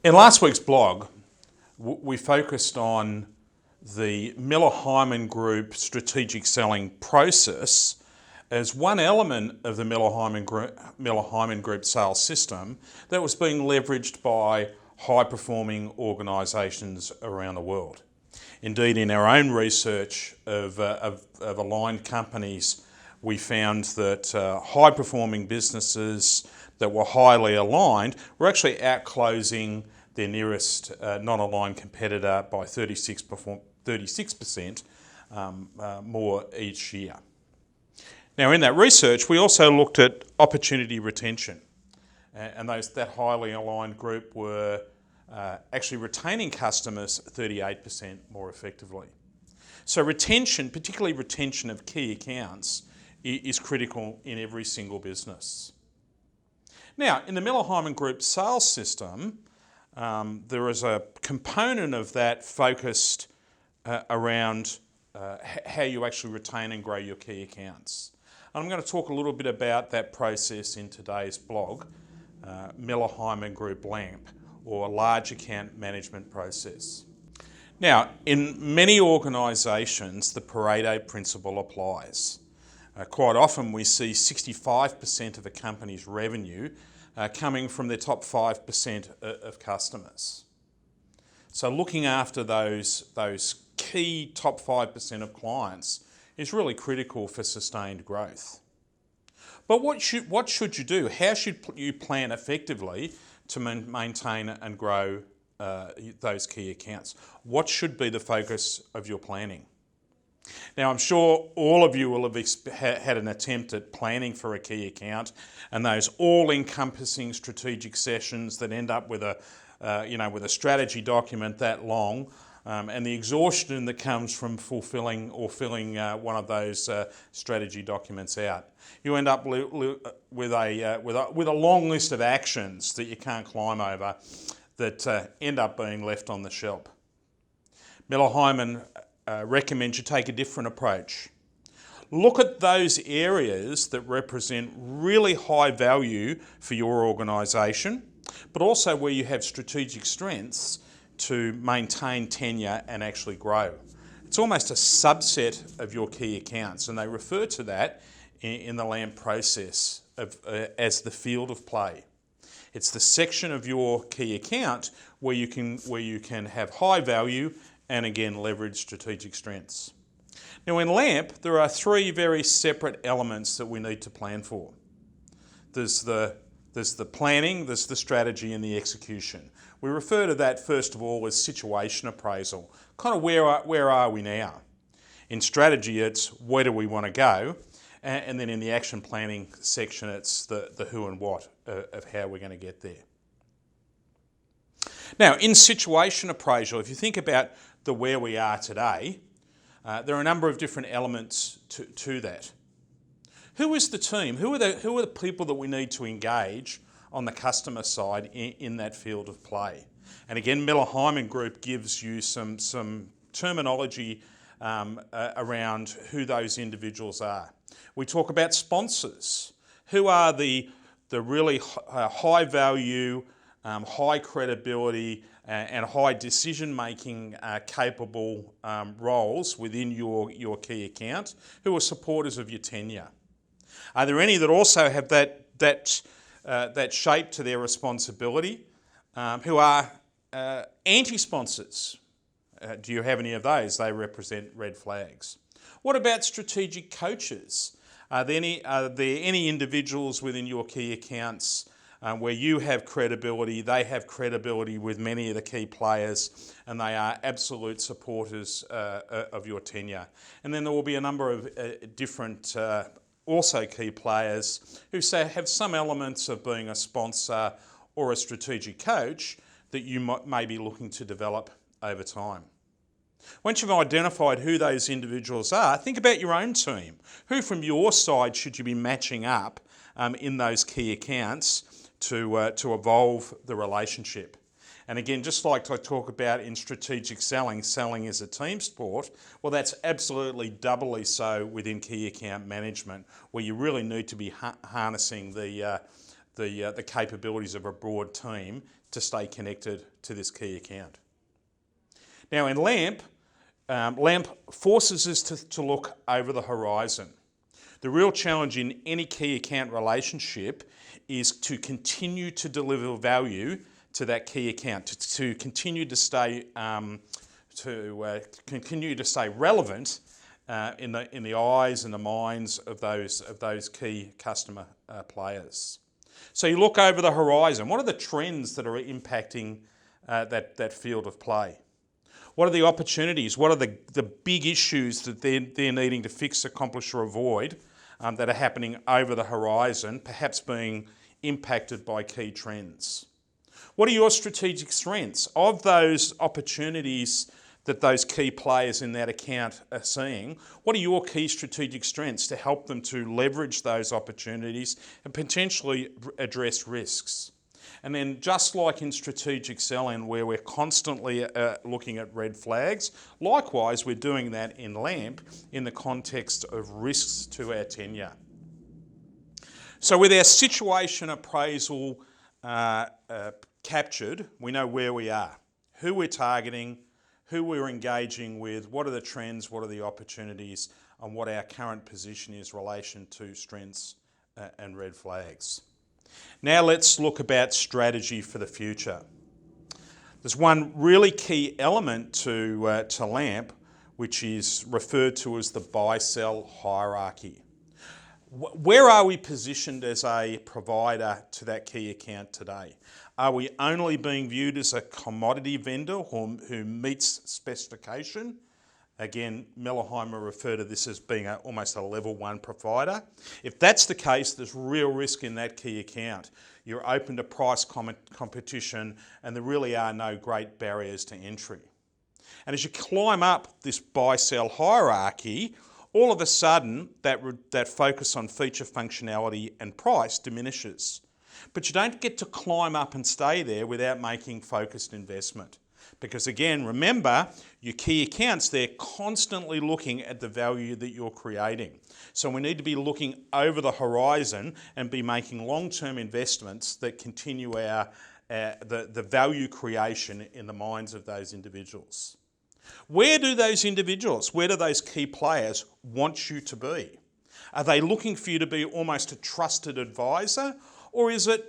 In last week's blog, we focused on the Miller Heiman Group strategic selling process as one element of the Miller Heiman Group sales system that was being leveraged by high-performing organisations around the world. Indeed, in our own research of aligned companies, we found that high-performing businesses that were highly aligned were actually outclosing their nearest non-aligned competitor by 36% more each year. Now, in that research, we also looked at opportunity retention, and that highly aligned group were actually retaining customers 38% more effectively. So retention, particularly retention of key accounts, is critical in every single business. Now, in the Miller Heiman Group sales system, there is a component of that focused around how you actually retain and grow your key accounts. And I'm going to talk a little bit about that process in today's blog, Miller Heiman Group LAMP, or Large Account Management Process. Now, in many organisations, the Pareto principle applies. Quite often we see 65% of a company's revenue coming from their top 5% of customers. So looking after those key top 5% of clients is really critical for sustained growth. But what should you do? How should you plan effectively to maintain and grow those key accounts? What should be the focus of your planning? Now, I'm sure all of you will have had an attempt at planning for a key account, and those all-encompassing strategic sessions that end up with a strategy document that long, and the exhaustion that comes from filling one of those strategy documents out. You end up with a long list of actions that you can't climb over that end up being left on the shelf. Miller Heiman recommends you take a different approach. Look at those areas that represent really high value for your organisation, but also where you have strategic strengths to maintain tenure and actually grow. It's almost a subset of your key accounts, and they refer to that in the LAMP process as the field of play. It's the section of your key account where you can have high value and again leverage strategic strengths. Now in LAMP, there are three very separate elements that we need to plan for. There's the planning, there's the strategy and the execution. We refer to that first of all as situation appraisal. Kind of where are we now? In strategy, it's where do we want to go? And then in the action planning section, it's the who and what of how we're going to get there. Now, in situation appraisal, if you think about the where we are today, there are a number of different elements to that. Who is the team? Who are the people that we need to engage on the customer side in that field of play? And again, Miller Heiman Group gives you some terminology around who those individuals are. We talk about sponsors. Who are the really high value, high credibility and high decision-making capable roles within your key account who are supporters of your tenure? Are there any that also have that shape to their responsibility who are anti-sponsors? Do you have any of those? They represent red flags. What about strategic coaches? Are there any individuals within your key accounts where you have credibility, they have credibility with many of the key players, and they are absolute supporters of your tenure? And then there will be a number of different also key players who have some elements of being a sponsor or a strategic coach that you may be looking to develop over time. Once you've identified who those individuals are, think about your own team. Who from your side should you be matching up in those key accounts to evolve the relationship? And again, just like I talk about in strategic selling, selling is a team sport, well, that's absolutely doubly so within key account management, where you really need to be harnessing the the capabilities of a broad team to stay connected to this key account. Now in LAMP, LAMP forces us to look over the horizon. The real challenge in any key account relationship is to continue to deliver value to that key account, to continue to stay relevant in the eyes and the minds of those key customer players. So you look over the horizon. What are the trends that are impacting that field of play? What are the opportunities? What are the big issues that they're needing to fix, accomplish or avoid that are happening over the horizon, perhaps being impacted by key trends? What are your strategic strengths of those opportunities that those key players in that account are seeing? What are your key strategic strengths to help them to leverage those opportunities and potentially address risks? And then just like in strategic selling where we're constantly looking at red flags, likewise we're doing that in LAMP in the context of risks to our tenure. So with our situation appraisal captured, we know where we are, who we're targeting, who we're engaging with, what are the trends, what are the opportunities, and what our current position is in relation to strengths and red flags. Now let's look about strategy for the future. There's one really key element to LAMP, which is referred to as the buy-sell hierarchy. Where are we positioned as a provider to that key account today? Are we only being viewed as a commodity vendor who meets specification? Again, Miller Heiman refer to this as being almost a level 1 provider. If that's the case, there's real risk in that key account. You're open to price competition and there really are no great barriers to entry. And as you climb up this buy-sell hierarchy, all of a sudden that focus on feature functionality and price diminishes. But you don't get to climb up and stay there without making focused investment. Because again, remember, your key accounts, they're constantly looking at the value that you're creating. So we need to be looking over the horizon and be making long-term investments that continue the value creation in the minds of those individuals. Where do those individuals, where do those key players want you to be? Are they looking for you to be almost a trusted advisor, or is it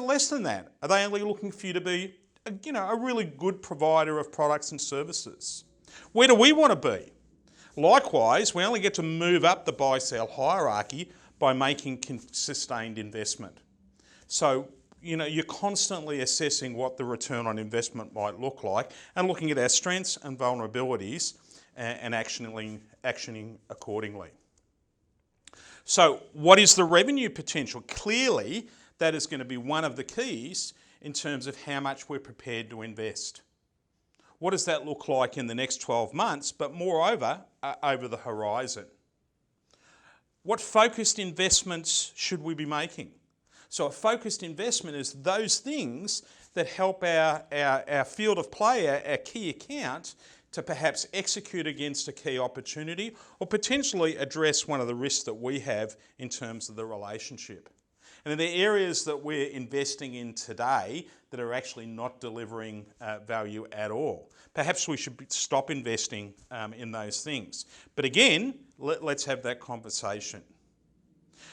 less than that? Are they only looking for you to be a really good provider of products and services? Where do we want to be? Likewise, we only get to move up the buy-sell hierarchy by making sustained investment. So, you're constantly assessing what the return on investment might look like and looking at our strengths and vulnerabilities and actioning accordingly. So, what is the revenue potential? Clearly, that is going to be one of the keys in terms of how much we're prepared to invest. What does that look like in the next 12 months, but moreover, over the horizon? What focused investments should we be making? So a focused investment is those things that help our field of play, our key account, to perhaps execute against a key opportunity or potentially address one of the risks that we have in terms of the relationship. And are there areas that we're investing in today that are actually not delivering value at all? Perhaps we should stop investing in those things. But again, let's have that conversation.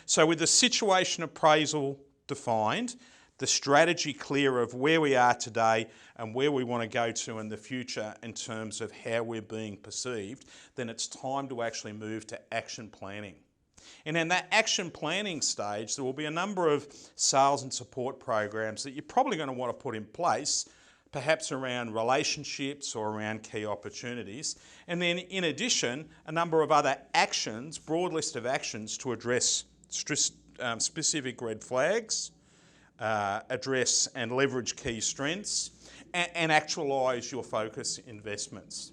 So with the situation appraisal defined, the strategy clear of where we are today and where we want to go to in the future in terms of how we're being perceived, then it's time to actually move to action planning. And in that action planning stage, there will be a number of sales and support programs that you're probably going to want to put in place, perhaps around relationships or around key opportunities. And then in addition, a number of other actions, broad list of actions to address specific red flags, address and leverage key strengths, and actualise your focus investments.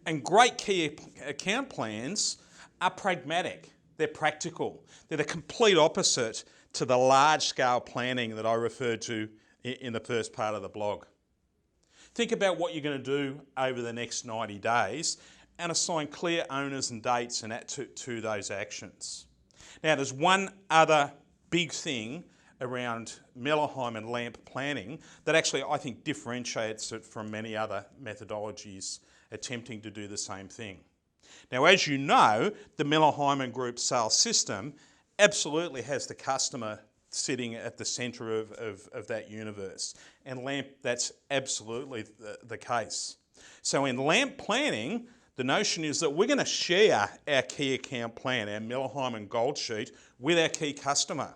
And great key account plans are pragmatic, they're practical. They're the complete opposite to the large-scale planning that I referred to in the first part of the blog. Think about what you're going to do over the next 90 days and assign clear owners and dates to those actions. Now, there's one other big thing around Miller Heiman lamp planning that actually I think differentiates it from many other methodologies attempting to do the same thing. Now, as you know, the Miller Heiman Group sales system absolutely has the customer sitting at the centre of that universe. And LAMP, that's absolutely the case. So in LAMP planning, the notion is that we're going to share our key account plan, our Miller Heiman Gold Sheet, with our key customer.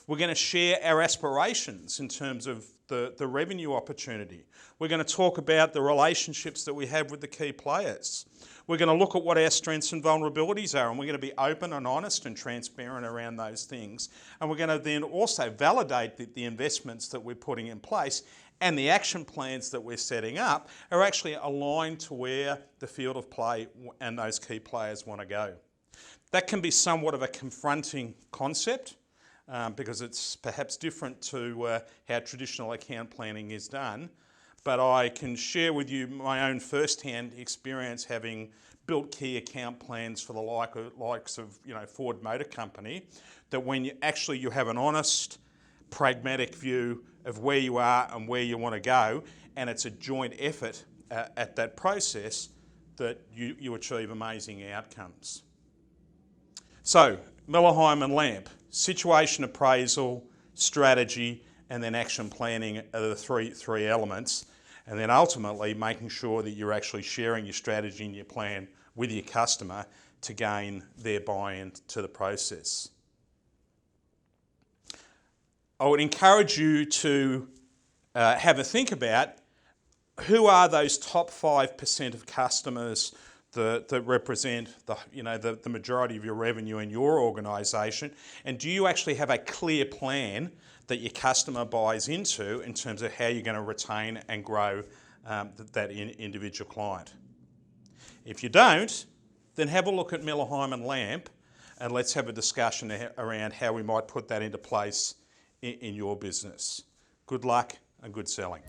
We're going to share our aspirations in terms of the revenue opportunity. We're going to talk about the relationships that we have with the key players. We're going to look at what our strengths and vulnerabilities are, and we're going to be open and honest and transparent around those things. And we're going to then also validate that the investments that we're putting in place and the action plans that we're setting up are actually aligned to where the field of play and those key players want to go. That can be somewhat of a confronting concept, because it's perhaps different to how traditional account planning is done. But I can share with you my own first-hand experience having built key account plans for the likes of Ford Motor Company, that when you have an honest, pragmatic view of where you are and where you want to go, and it's a joint effort at that process, that you achieve amazing outcomes. So, Miller Heiman LAMP, situation appraisal, strategy, and then action planning are the three elements. And then ultimately making sure that you're actually sharing your strategy and your plan with your customer to gain their buy-in to the process. I would encourage you to have a think about who are those top 5% of customers that represent the majority of your revenue in your organisation, and do you actually have a clear plan that your customer buys into in terms of how you're going to retain and grow that individual client? If you don't, then have a look at Miller Heiman LAMP and let's have a discussion around how we might put that into place in your business. Good luck and good selling.